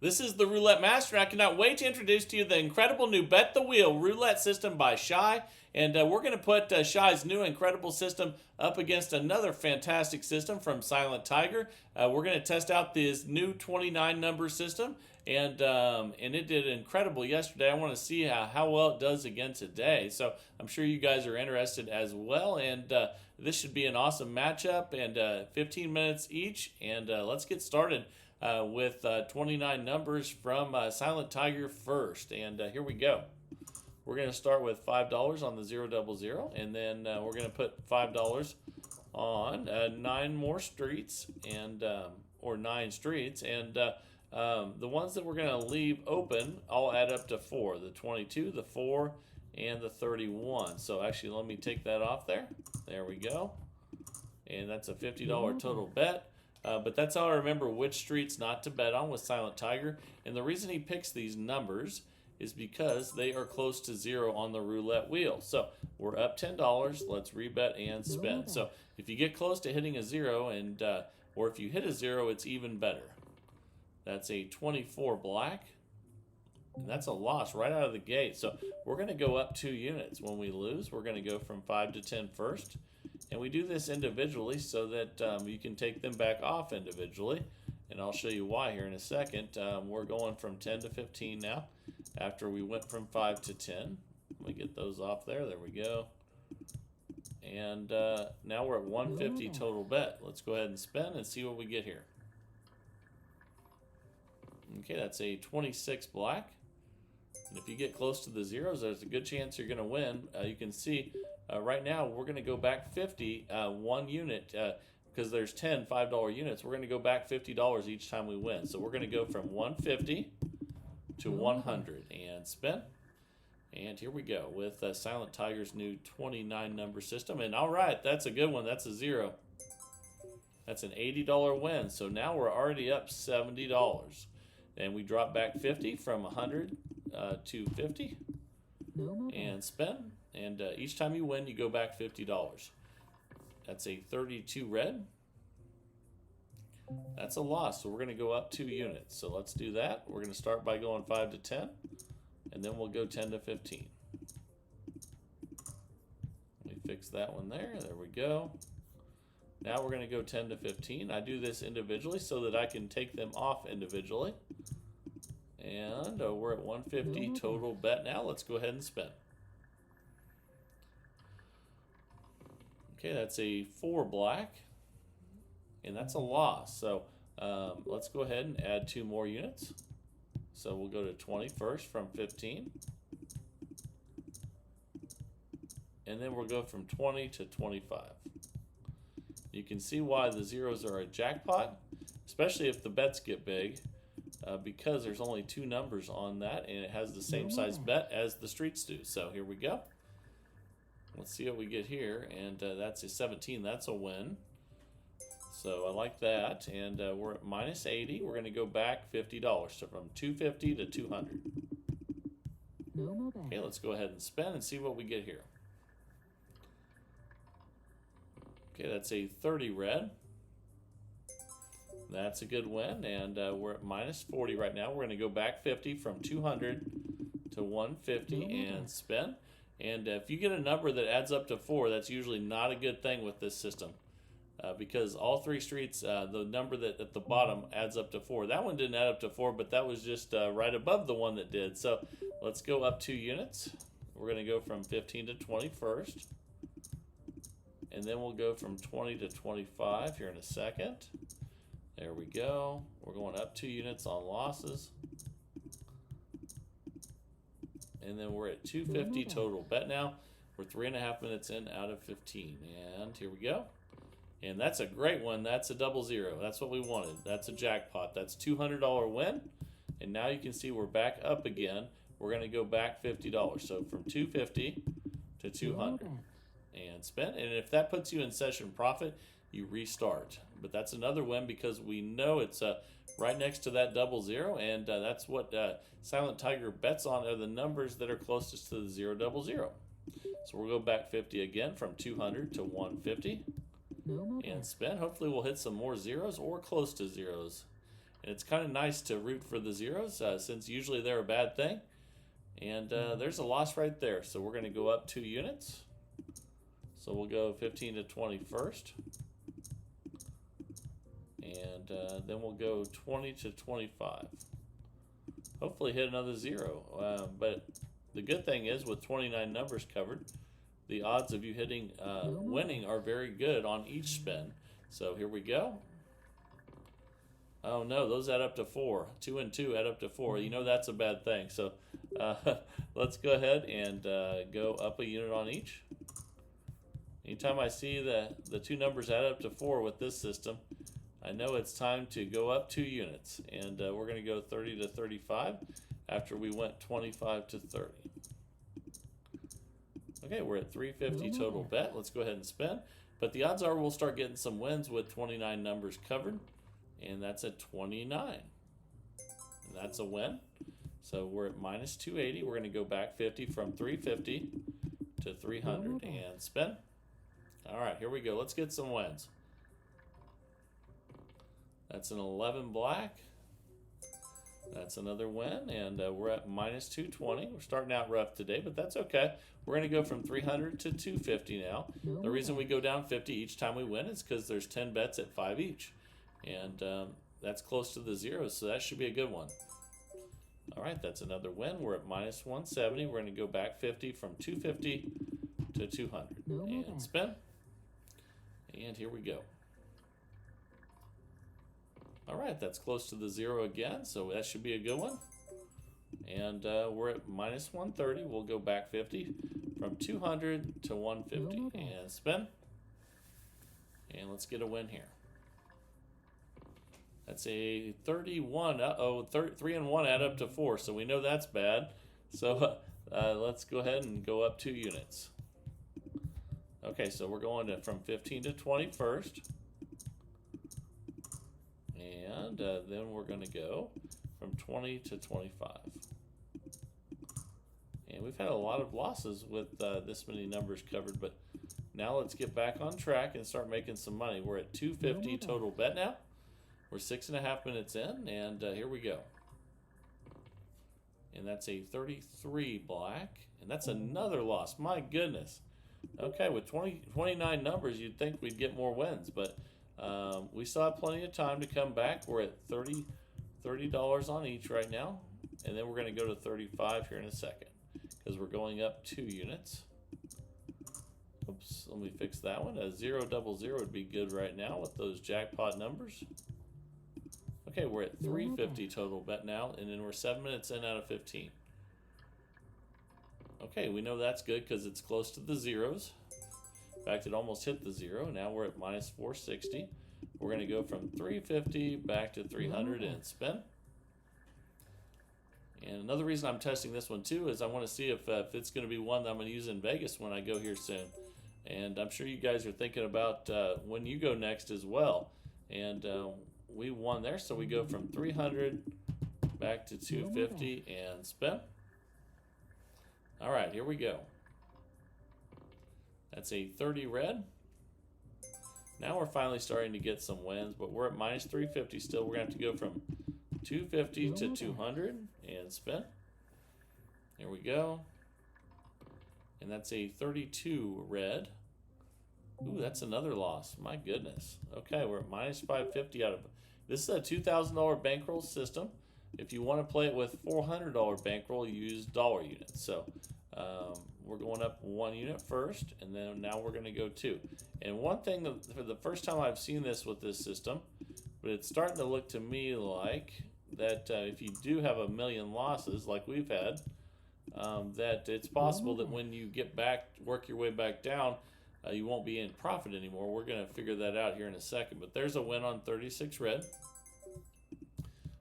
This is the Roulette Master, and I cannot wait to introduce to you the incredible new Bet the Wheel roulette system by Shy. And we're going to put Shy's new incredible system up against another fantastic system from Silent Tiger. We're going to test out this new 29 number system, and it did incredible yesterday. I want to see how well it does again today. So I'm sure you guys are interested as well, and this should be an awesome matchup, and 15 minutes each. And let's get started with 29 numbers from Silent Tiger first. And here we go. We're going to start with $5 on the 000, and then we're going to put $5 on 9 more streets, and or 9 streets, and the ones that we're going to leave open all add up to 4: the 22, the 4, and the 31. So actually, let me take that off there. There we go, and that's a $50 total bet. But that's how I remember which streets not to bet on with Silent Tiger. And the reason he picks these numbers is because they are close to 0 on the roulette wheel. So we're up $10. Let's rebet and spend. So if you get close to hitting a 0, and or if you hit a 0, it's even better. That's a 24 black. And that's a loss right out of the gate. So we're going to go up 2 units. When we lose, we're going to go from 5 to 10 first. And we do this individually so that you can take them back off individually. And I'll show you why here in a second. We're going from 10 to 15 now after we went from 5 to 10. Let me get those off there. There we go. And now we're at 150 total bet. Let's go ahead and spin and see what we get here. Okay, that's a 26 black. And if you get close to the zeros, there's a good chance you're going to win. You can see right now we're going to go back 50, 1 unit, because there's 10 $5 units. We're going to go back $50 each time we win. So we're going to go from 150 to 100 and spin. And here we go with Silent Tiger's new 29 number system. And all right, that's a good one. That's a 0. That's an $80 win. So now we're already up $70. And we drop back 50 from 100 to 50 and spin. And each time you win, you go back $50. That's a 32 red. That's a loss, so we're going to go up 2 units. So let's do that. We're going to start by going 5 to 10, and then we'll go 10 to 15. Let me fix that one there. There we go. Now we're going to go 10 to 15. I do this individually so that I can take them off individually. And we're at 150 total bet now. Let's go ahead and spin. Okay, that's a 4 black, and that's a loss. So let's go ahead and add 2 more units. So we'll go to 20 first from 15. And then we'll go from 20 to 25. You can see why the zeros are a jackpot, especially if the bets get big, because there's only 2 numbers on that, and it has the same size bet as the streets do. So here we go. Let's see what we get here, and that's a 17. That's a win. So I like that, and we're at minus 80. We're going to go back $50, so from 250 to 200. Okay, let's go ahead and spin and see what we get here. Okay, that's a 30 red. That's a good win, and we're at minus 40 right now. We're going to go back 50 from 200 to 150 and spin. And if you get a number that adds up to 4, that's usually not a good thing with this system, because all 3 streets, the number that at the bottom adds up to 4. That one didn't add up to 4, but that was just right above the one that did. So let's go up 2 units. We're going to go from 15 to 20 first, and then we'll go from 20 to 25 here in a second. There we go. We're going up 2 units on losses. And then we're at 250 total bet now. We're 3.5 minutes in out of 15. And here we go. And that's a great one. That's a 00. That's what we wanted. That's a jackpot. That's $200 win. And now you can see we're back up again. We're going to go back $50. So from 250 to 200 and spend. And if that puts you in session profit, you restart. But that's another win because we know it's right next to that 00, and that's what Silent Tiger bets on, are the numbers that are closest to the 000. So we'll go back 50 again from 200 to 150 and spin. Hopefully we'll hit some more zeros or close to zeros. And it's kind of nice to root for the zeros since usually they're a bad thing. And there's a loss right there. So we're going to go up 2 units. So we'll go 15 to 20 first. And then we'll go 20 to 25. Hopefully hit another zero. But the good thing is with 29 numbers covered, the odds of you hitting winning are very good on each spin. So here we go. Oh no, those add up to 4. 2 and 2 add up to 4. You know that's a bad thing. So let's go ahead and go up a unit on each. Anytime I see the 2 numbers add up to 4 with this system, I know it's time to go up 2 units. And we're going to go 30 to 35 after we went 25 to 30. Okay, we're at 350 total bet. Let's go ahead and spin. But the odds are we'll start getting some wins with 29 numbers covered. And that's at 29. And that's a win. So we're at minus 280. We're going to go back 50 from 350 to 300 and spin. All right, here we go. Let's get some wins. That's an 11 black. That's another win, and we're at minus 220. We're starting out rough today, but that's okay. We're going to go from 300 to 250 now. The reason we go down 50 each time we win is because there's 10 bets at 5 each. And that's close to the zeros, so that should be a good one. All right, that's another win. We're at minus 170. We're going to go back 50 from 250 to 200. And spin. And here we go. All right, that's close to the zero again, so that should be a good one. And we're at minus 130. We'll go back 50 from 200 to 150 and spin. And let's get a win here. That's a 31. Uh-oh, 3 and 1 add up to 4, so we know that's bad. So let's go ahead and go up 2 units. Okay, so we're going from 15 to 20 first. And then we're going to go from 20 to 25. And we've had a lot of losses with this many numbers covered, but now let's get back on track and start making some money. We're at 250 total bet now. We're 6.5 minutes in, and here we go. And that's a 33 black, and that's another loss. My goodness. Okay, with 29 numbers, you'd think we'd get more wins, but we still have plenty of time to come back. We're at $30 on each right now, and then we're going to go to 35 here in a second because we're going up 2 units. Oops, let me fix that one. A 000 would be good right now with those jackpot numbers. Okay, we're at 350 total bet now, and then we're 7 minutes in out of 15. Okay, we know that's good because it's close to the zeros. In fact, it almost hit the zero. Now we're at minus 460. We're going to go from 350 back to 300 and spin. And another reason I'm testing this one too is I want to see if it's going to be one that I'm going to use in Vegas when I go here soon. And I'm sure you guys are thinking about when you go next as well. And we won there, so we go from 300 back to 250 and spin. All right, here we go. That's a 30 red. Now we're finally starting to get some wins, but we're at minus 350 still. We're going to have to go from 250 to 200 and spin. Here we go. And that's a 32 red. Ooh, that's another loss. My goodness. Okay, we're at minus 550 out of it. This is a $2,000 bankroll system. If you want to play it with $400 bankroll, you use dollar units. So we're going up 1 unit first, and then now we're going to go 2. And one thing, for the first time I've seen this with this system, but it's starting to look to me like that if you do have a million losses like we've had, that it's possible that when you get back, work your way back down, you won't be in profit anymore. We're going to figure that out here in a second. But there's a win on 36 red.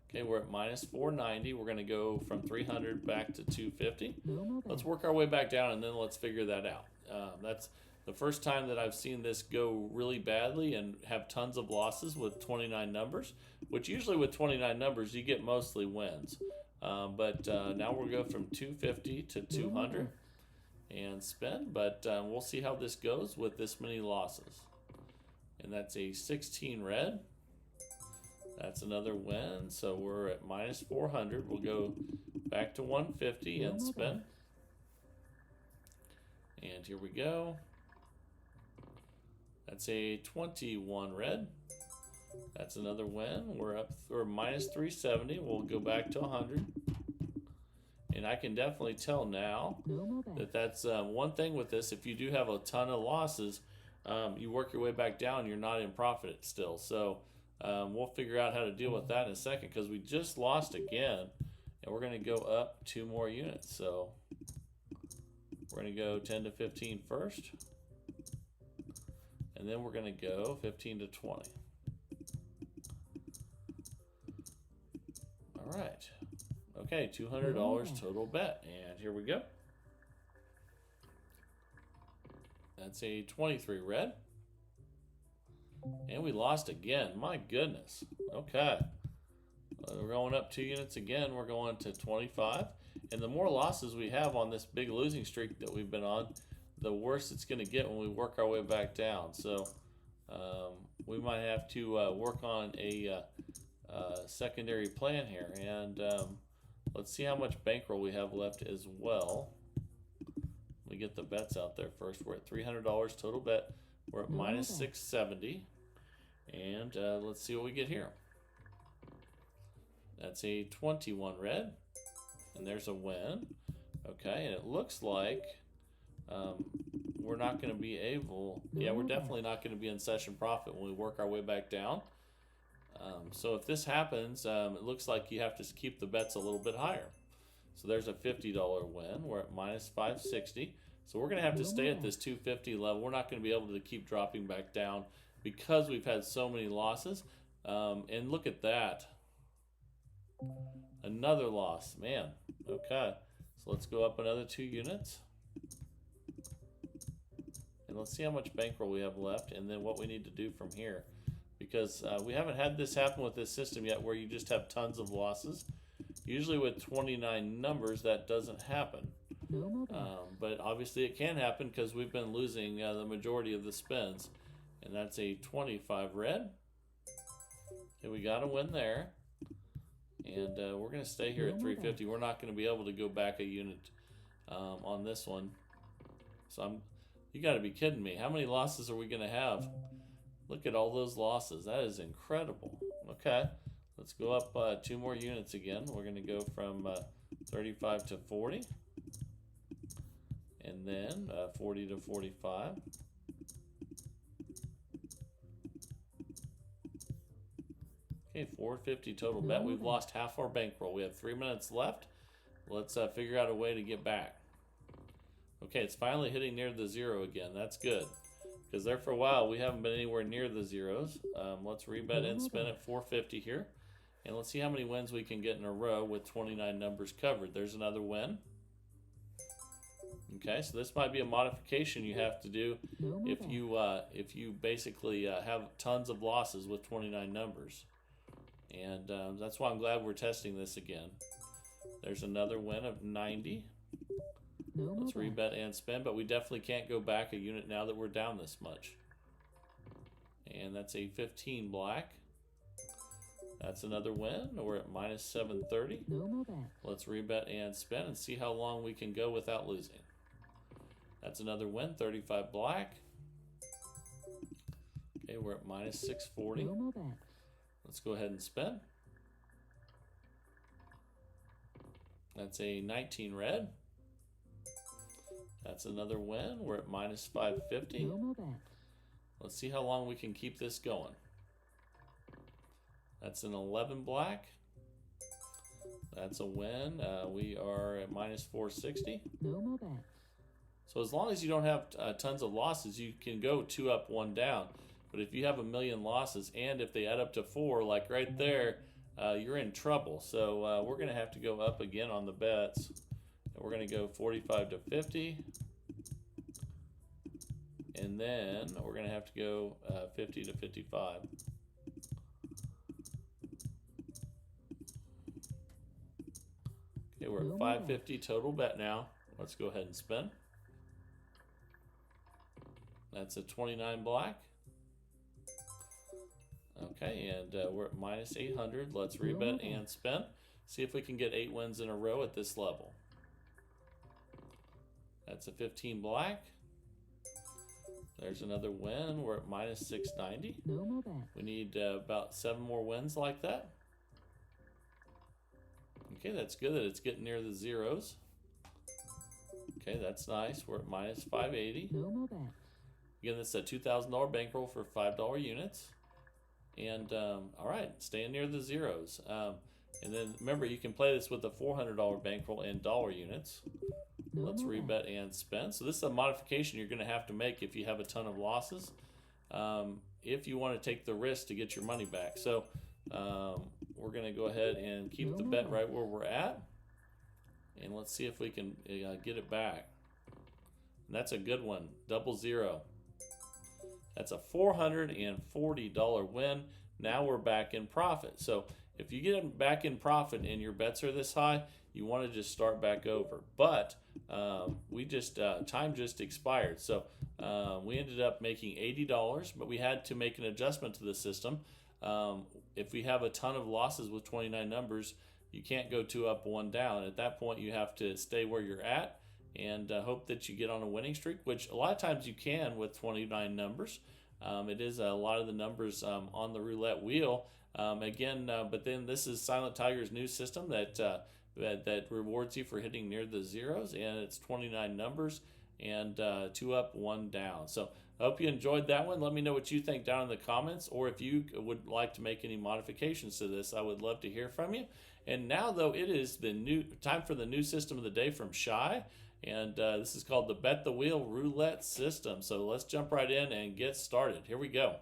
Okay, we're at minus 490. We're going to go from 300 back to 250. Let's work our way back down, and then let's figure that out. That's the first time that I've seen this go really badly and have tons of losses with 29 numbers, which usually with 29 numbers, you get mostly wins. But now we'll go from 250 to 200 and spin, but we'll see how this goes with this many losses. And that's a 16 red. That's another win. So we're at minus 400. We'll go back to 150 and spin. And here we go. That's a 21 red. That's another win. We're minus 370. We'll go back to 100. And I can definitely tell now that that's one thing with this. If you do have a ton of losses, you work your way back down, you're not in profit still. So we'll figure out how to deal with that in a second, because we just lost again, and we're going to go up 2 more units. So we're going to go 10 to 15 first, and then we're going to go 15 to 20. All right. Okay, $200 total bet, and here we go. That's a 23 red. And we lost again. My goodness. Okay. We're going up 2 units again. We're going to 25. And the more losses we have on this big losing streak that we've been on, the worse it's going to get when we work our way back down. So we might have to work on a secondary plan here. And let's see how much bankroll we have left as well. We get the bets out there first. We're at $300 total bet. We're at minus 670. And let's see what we get here. That's a 21 red. And there's a win. Okay, and it looks like we're not going to be able... Yeah, we're definitely not going to be in session profit when we work our way back down. So if this happens, it looks like you have to keep the bets a little bit higher. So there's a $50 win. We're at minus 560. So we're going to have to stay at this 250 level. We're not going to be able to keep dropping back down because we've had so many losses. And look at that. Another loss. Man. Okay. So let's go up another 2 units. And let's see how much bankroll we have left and then what we need to do from here. Because we haven't had this happen with this system yet where you just have tons of losses. Usually with 29 numbers that doesn't happen. But obviously it can happen because we've been losing the majority of the spins. And that's a 25 red. Okay, we got a win there. And we're going to stay here at 350. We're not going to be able to go back a unit on this one. So you got to be kidding me. How many losses are we going to have? Look at all those losses. That is incredible. Okay, let's go up 2 more units again. We're going to go from 35 to 40. And then 40 to 45. Okay, 450 total bet. We've lost half our bankroll. We have 3 minutes left. Let's figure out a way to get back. Okay, it's finally hitting near the 0 again. That's good. Because there for a while, we haven't been anywhere near the zeros. Let's rebet and spin at 450 here. And let's see how many wins we can get in a row with 29 numbers covered. There's another win. Okay, so this might be a modification you have to do if you basically have tons of losses with 29 numbers. And that's why I'm glad we're testing this again. There's another win of 90. Let's rebet and spin, but we definitely can't go back a unit now that we're down this much. And that's a 15 black. That's another win. We're at minus 730. Let's rebet and spin and see how long we can go without losing. That's another win, 35 black. Okay, we're at minus 640. Let's go ahead and spin. That's a 19 red. That's another win. We're at minus 550. Let's see how long we can keep this going. That's an 11 black. That's a win. We are at minus 460. So as long as you don't have tons of losses, you can go 2 up, 1 down. But if you have a million losses, and if they add up to 4, like right there, you're in trouble. So we're going to have to go up again on the bets. And we're going to go 45 to 50. And then we're going to have to go 50 to 55. Okay, we're at 550 total bet now. Let's go ahead and spin. That's a 29 black. Okay, and we're at minus 800. Let's rebet and spin. See if we can get 8 wins in a row at this level. That's a 15 black. There's another win. We're at minus 690. No more bets. We need about 7 more wins like that. Okay, that's good that it's getting near the zeros. Okay, that's nice. We're at minus 580. No more bets. Again, this is a $2,000 bankroll for $5 units. And all right, staying near the zeros. And then remember, you can play this with a $400 bankroll in dollar units. Let's rebet and spend. So this is a modification you're going to have to make if you have a ton of losses, if you want to take the risk to get your money back. So we're going to go ahead and keep the bet right where we're at, and let's see if we can get it back. And that's a good one, double zero. That's a $440 win. Now we're back in profit. So if you get back in profit and your bets are this high, you want to just start back over. But time just expired. So we ended up making $80, but we had to make an adjustment to the system. If we have a ton of losses with 29 numbers, you can't go 2 up, 1 down. At that point, you have to stay where you're at and hope that you get on a winning streak, which a lot of times you can with 29 numbers. It is a lot of the numbers on the roulette wheel. But then this is Silent Tiger's new system that rewards you for hitting near the zeros, and it's 29 numbers and 2 up, 1 down. So I hope you enjoyed that one. Let me know what you think down in the comments, or if you would like to make any modifications to this, I would love to hear from you. And now, though, it is the new time for the new system of the day from Shy, and this is called the Bet the Wheel Roulette System. So let's jump right in and get started. Here we go.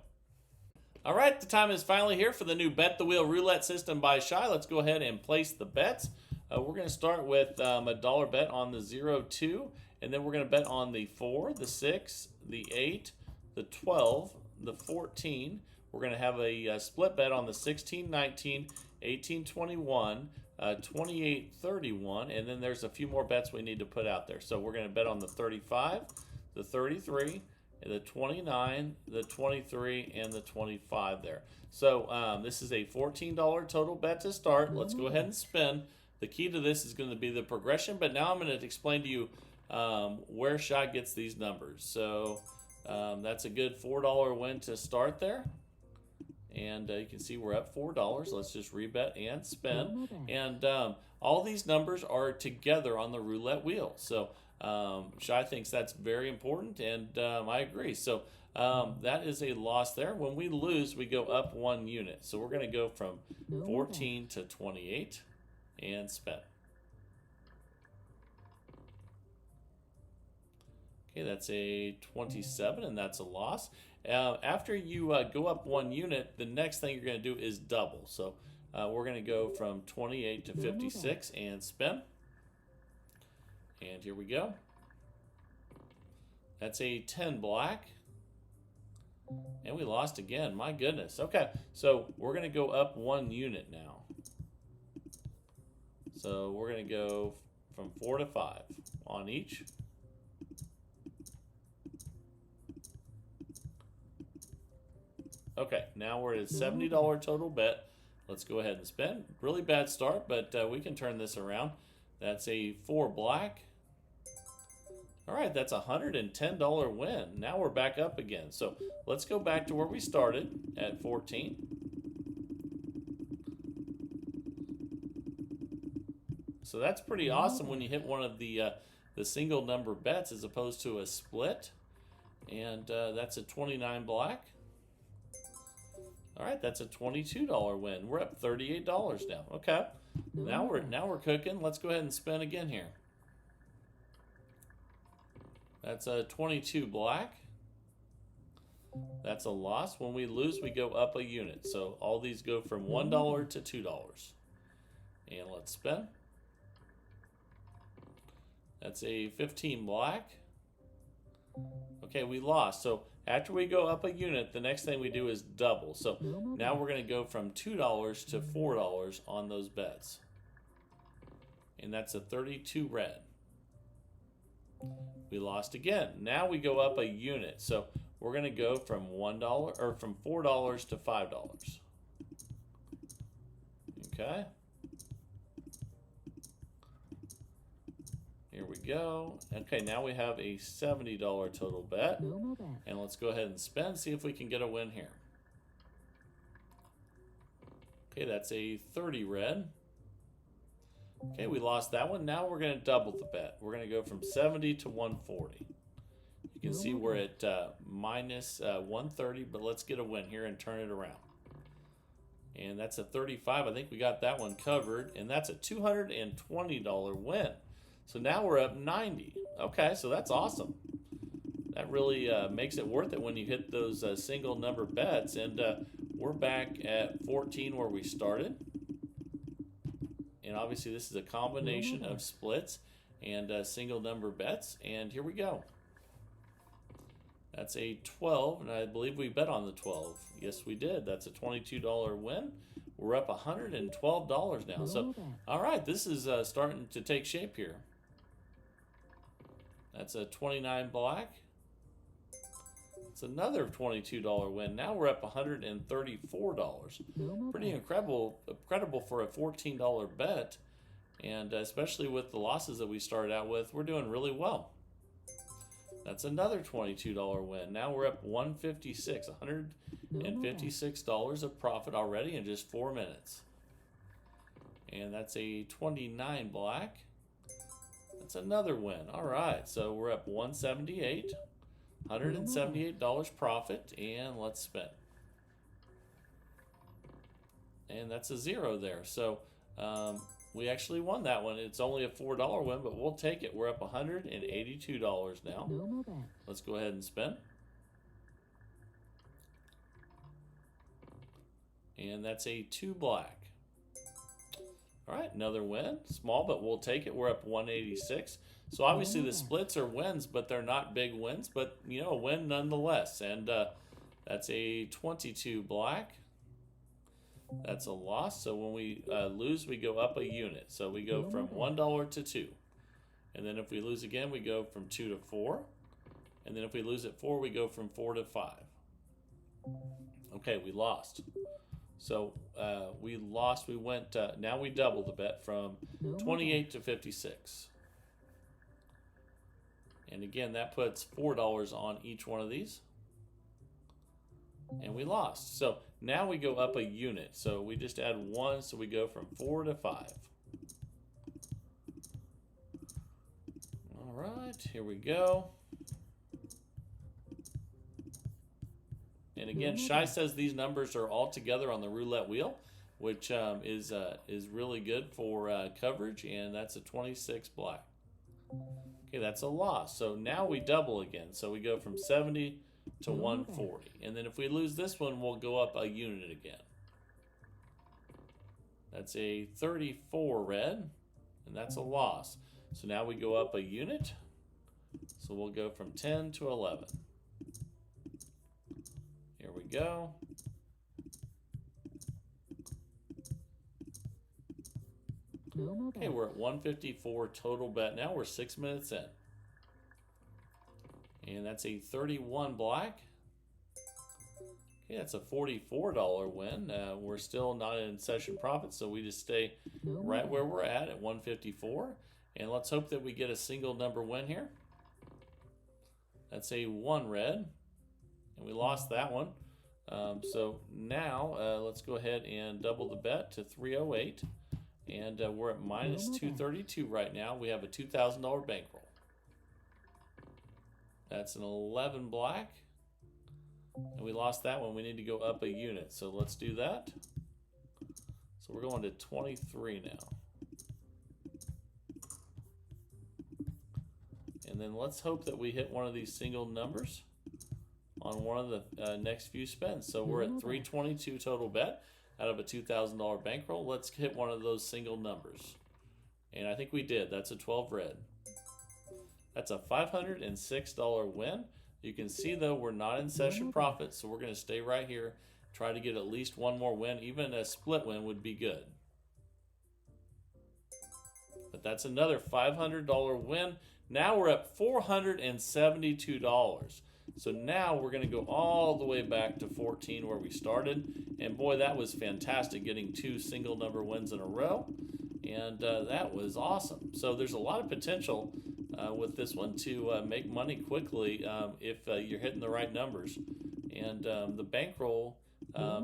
All right, the time is finally here for the new Bet the Wheel Roulette System by Shy. Let's go ahead and place the bets. We're going to start with a dollar bet on the 0-2, and then we're going to bet on the 4, the 6, the 8, the 12, the 14. We're going to have a split bet on the 16-19, 18-21, 28-31, and then there's a few more bets we need to put out there. So we're going to bet on the 35, the 33, the 29, the 23, and the 25 there. So this is a $14 total bet to start. Let's go ahead and spin. The key to this is going to be the progression, but now I'm going to explain to you where Shy gets these numbers. So that's a good $4 win to start there. And you can see we're up $4. Let's just rebet and spin. And all these numbers are together on the roulette wheel. So Shy thinks that's very important, and I agree. So that is a loss there. When we lose, we go up 1 unit. So we're going to go from 14 to 28 and spin. Okay, that's a 27, and that's a loss. After you go up 1 unit, the next thing you're going to do is double. So we're going to go from 28 to 56 and spin. And here we go. That's a 10 black. And we lost again. My goodness. Okay, so we're going to go up 1 unit now. So we're going to go from 4 to 5 on each. Okay, now we're at a $70 total bet. Let's go ahead and spin. Really bad start, but we can turn this around. That's a 4 black. All right, that's a $110 win. Now we're back up again. So let's go back to where we started at 14. So that's pretty awesome when you hit one of the single number bets as opposed to a split. And that's a 29 black. All right, that's a $22 win. We're up $38 now. Okay, now we're cooking. Let's go ahead and spin again here. That's a 22 black. That's a loss. When we lose, we go up a unit. So all these go from $1 to $2. And let's spin. That's a 15 black. Okay, we lost. So after we go up a unit, the next thing we do is double. So now we're going to go from $2 to $4 on those bets. And that's a 32 red. We lost again. Now we go up a unit. So we're going to go from $4 to $5. Okay. Here we go. Okay, now we have a $70 total bet. And let's go ahead and spin, see if we can get a win here. Okay, that's a 30 red. Okay, we lost that one. Now we're going to double the bet. We're going to go from 70 to 140. You can see we're at minus 130, but let's get a win here and turn it around. And that's a 35. I think we got that one covered, and that's a $220 win. So now we're up 90. Okay, so that's awesome. That really makes it worth it when you hit those single number bets. And we're back at 14 where we started. And obviously this is a combination of splits and single number bets. And here we go. That's a 12, and I believe we bet on the 12. Yes, we did. That's a $22 win. We're up $112 now. So, all right, this is starting to take shape here. That's a 29 black. It's another $22 win. Now we're up $134. Pretty incredible for a $14 bet. And especially with the losses that we started out with, we're doing really well. That's another $22 win. Now we're up $156, $156 of profit already in just 4 minutes. And that's a 29 black. That's another win. All right, so we're up $178, $178 profit, and let's spin. And that's a 0 there. So we actually won that one. It's only a $4 win, but we'll take it. We're up $182 now. Let's go ahead and spin. And that's a 2 black. All right, another win. Small, but we'll take it. We're up 186. So obviously the splits are wins, but they're not big wins, but you know, a win nonetheless. And that's a 22 black. That's a loss. So when we lose, we go up a unit. So we go from $1 to 2. And then if we lose again, we go from 2 to 4. And then if we lose at 4, we go from 4 to 5. Okay, we lost. So we lost. We went, now we double the bet from 28 to 56. And again, that puts $4 on each one of these. And we lost. So now we go up a unit. So we just add 1, so we go from 4 to 5. All right, here we go. And again, Shai says these numbers are all together on the roulette wheel, which is really good for coverage, and that's a 26 black. Okay, that's a loss. So now we double again. So we go from 70 to 140. And then if we lose this one, we'll go up a unit again. That's a 34 red, and that's a loss. So now we go up a unit. So we'll go from 10 to 11. Here we go. Okay, we're at 154 total bet now. We're 6 minutes in. And that's a 31 black. Okay, that's a $44 win. We're still not in session profit, so we just stay right where we're at 154. And let's hope that we get a single number win here. That's a 1 red. And we lost that one. So now let's go ahead and double the bet to 308. And we're at minus 232 right now. We have a $2,000 bankroll. That's an 11 black. And we lost that one. We need to go up a unit. So let's do that. So we're going to 23 now. And then let's hope that we hit one of these single numbers on one of the next few spins. So we're at 322 total bet out of a $2,000 bankroll. Let's hit one of those single numbers. And I think we did. That's a 12 red. That's a $506 win. You can see, though, we're not in session profit, so we're going to stay right here, try to get at least one more win. Even a split win would be good. But that's another $500 win. Now we're up $472. So now we're going to go all the way back to 14 where we started. And boy, that was fantastic, getting 2 single number wins in a row. And that was awesome. So there's a lot of potential with this one to make money quickly if you're hitting the right numbers. And the bankroll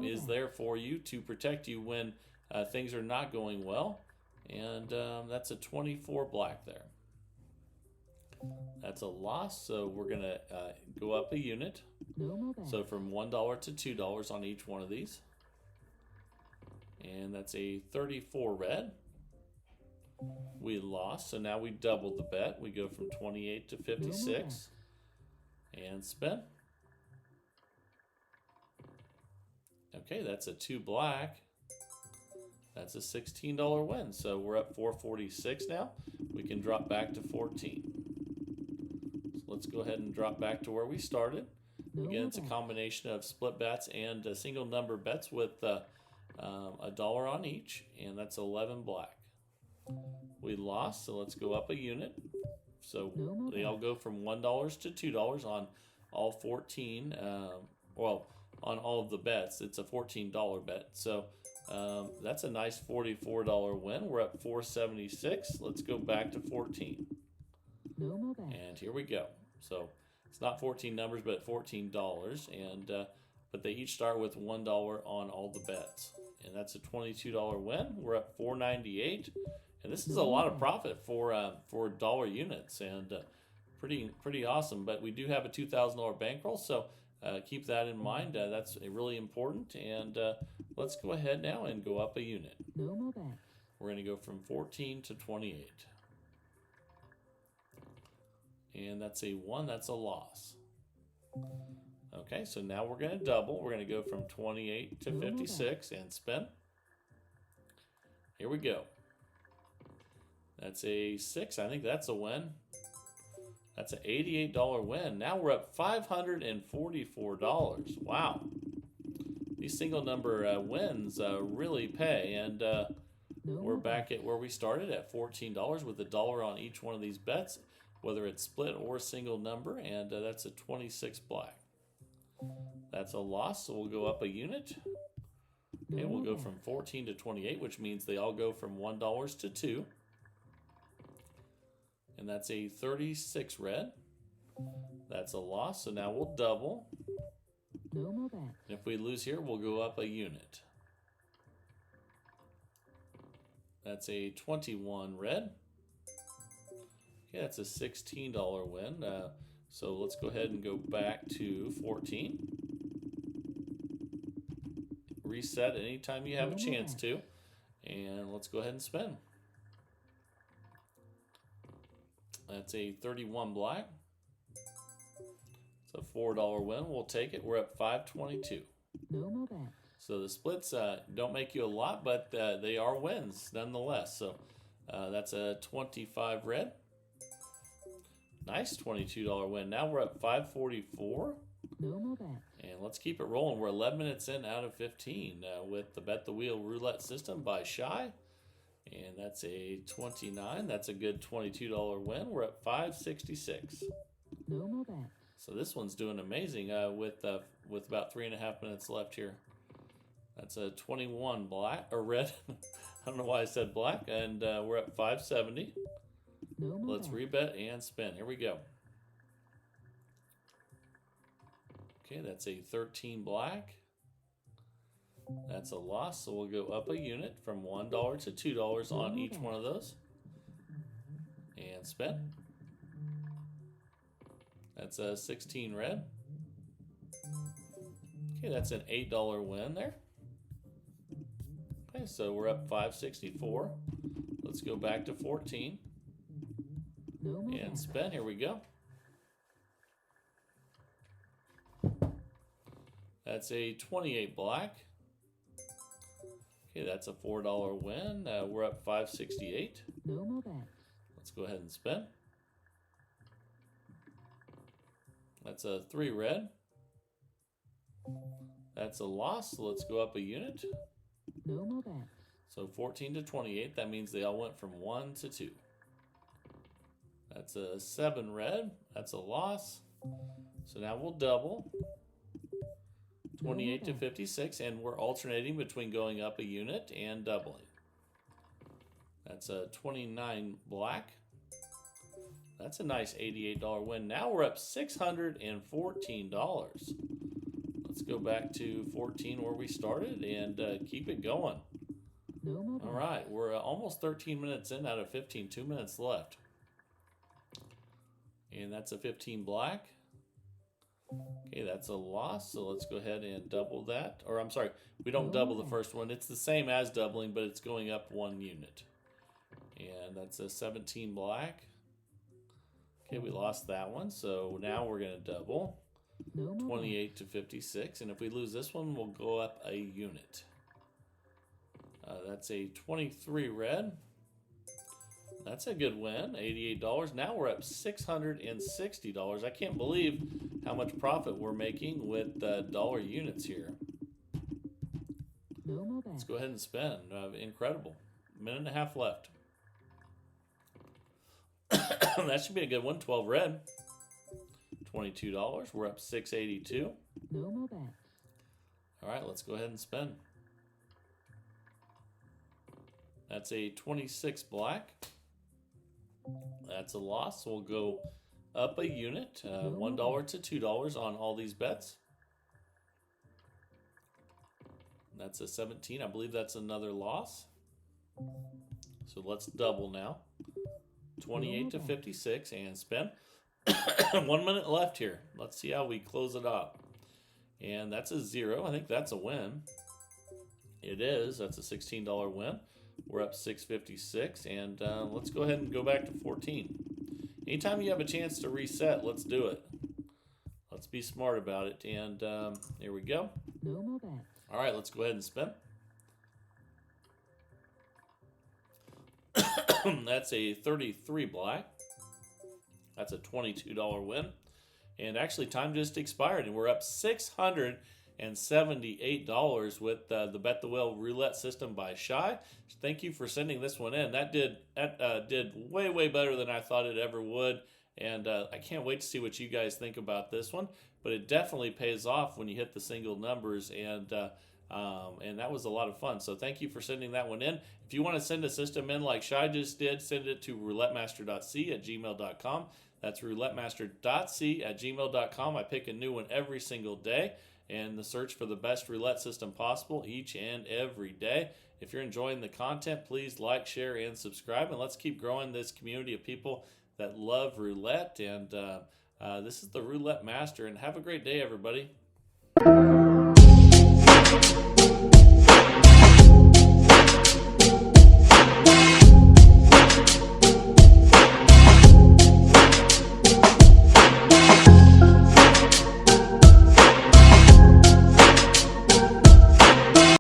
is there for you to protect you when things are not going well. And that's a 24 black there. That's a loss, so we're going to go up a unit. So from $1 to $2 on each one of these. And that's a 34 red. We lost, so now we doubled the bet. We go from 28 to 56. And spin. Okay, that's a 2 black. That's a $16 win. So we're up 446 now. We can drop back to 14. So let's go ahead and drop back to where we started. Again, it's a combination of split bets and single number bets with $1 on each, and that's 11 black. We lost, so let's go up a unit. So they all go from $1 to $2 on all 14. Well, on all of the bets, it's a $14 bet. So that's a nice $44 win. We're up 476. Let's go back to 14. And here we go. So it's not 14 numbers, but $14. And but they each start with $1 on all the bets, and that's a $22 win. We're up 498, and this is a lot of profit for dollar units, and pretty awesome. But we do have a $2,000 bankroll, so keep that in mind. That's really important. And let's go ahead now and go up a unit. We're going to go from 14 to 28. And that's a 1. That's a loss. Okay, so now we're going to double. We're going to go from 28 to 56 and spin. Here we go. That's a 6. I think that's a win. That's an $88 win. Now we're up $544. Wow. These single number wins really pay. And we're back at where we started at $14 with $1 on each one of these bets, whether it's split or single number. And that's a 26 black. That's a loss, so we'll go up a unit. Okay, we'll go from 14 to 28, which means they all go from $1 to $2. And that's a 36 red. That's a loss, so now we'll double. And if we lose here, we'll go up a unit. That's a 21 red. Okay, that's a $16 win. So let's go ahead and go back to 14. Reset anytime you have a chance to. And let's go ahead and spin. That's a 31 black. It's a $4 win. We'll take it. We're at 522. So the splits don't make you a lot, but they are wins nonetheless. So that's a 25 red. Nice $22 win. Now we're at 544. And let's keep it rolling. We're 11 minutes in out of 15 with the Bet the Wheel roulette system by Shy. And that's a 29. That's a good $22 win. We're at 566. So this one's doing amazing with about 3.5 minutes left here. That's a 21 black or red. I don't know why I said black. And we're at 570. Let's rebet and spin. Here we go. Okay, that's a 13 black. That's a loss, so we'll go up a unit from $1 to $2 on each one of those. And spin. That's a 16 red. Okay, that's an $8 win there. Okay, so we're up 564. Let's go back to 14. And spin. Here we go. That's a 28 black. Okay, that's a $4 win. We're up 568. Let's go ahead and spin. That's a 3 red. That's a loss, so let's go up a unit. So 14 to 28, that means they all went from 1 to 2. That's a 7 red. That's a loss. So now we'll double 28 to 56, and we're alternating between going up a unit and doubling. That's a 29 black. That's a nice $88 win. Now we're up $614. Let's go back to 14 where we started and keep it going. All right, we're almost 13 minutes in out of 15, 2 minutes left. And that's a 15 black. Okay, that's a loss, so let's go ahead and double that. Or I'm sorry, we don't double the first one. It's the same as doubling, but it's going up 1 unit. And that's a 17 black. Okay, we lost that one, so now we're going to double 28 to 56. And if we lose this one, we'll go up a unit. That's a 23 red. That's a good win, $88. Now we're up $660. I can't believe how much profit we're making with dollar units here. Let's go ahead and spend. Incredible. Minute and a half left. That should be a good one. 12 red. $22. We're up $682. All right, let's go ahead and spend. That's a 26 black. That's a loss. So we'll go up a unit, $1 to $2 on all these bets. That's a 17. I believe that's another loss. So let's double now. 28 to 56 and spend. 1 minute left here. Let's see how we close it up. And that's a 0. I think that's a win. It is. That's a $16 win. We're up $656, and let's go ahead and go back to 14. Anytime you have a chance to reset, let's do it. Let's be smart about it, and there we go. All right, let's go ahead and spin. That's a 33 black. That's a $22 win. And actually, time just expired, and we're up $678 with the Bet the Wheel roulette system by Shy. Thank you for sending this one in. That did way better than I thought it ever would, and I can't wait to see what you guys think about this one. But it definitely pays off when you hit the single numbers, and that was a lot of fun. So thank you for sending that one in. If you want to send a system in like Shy just did, send it to roulettemaster.c@gmail.com. That's roulettemaster.c@gmail.com. I pick a new one every single day and the search for the best roulette system possible each and every day. If you're enjoying the content, please like, share, and subscribe. And let's keep growing this community of people that love roulette. And this is the Roulette Master. And have a great day, everybody.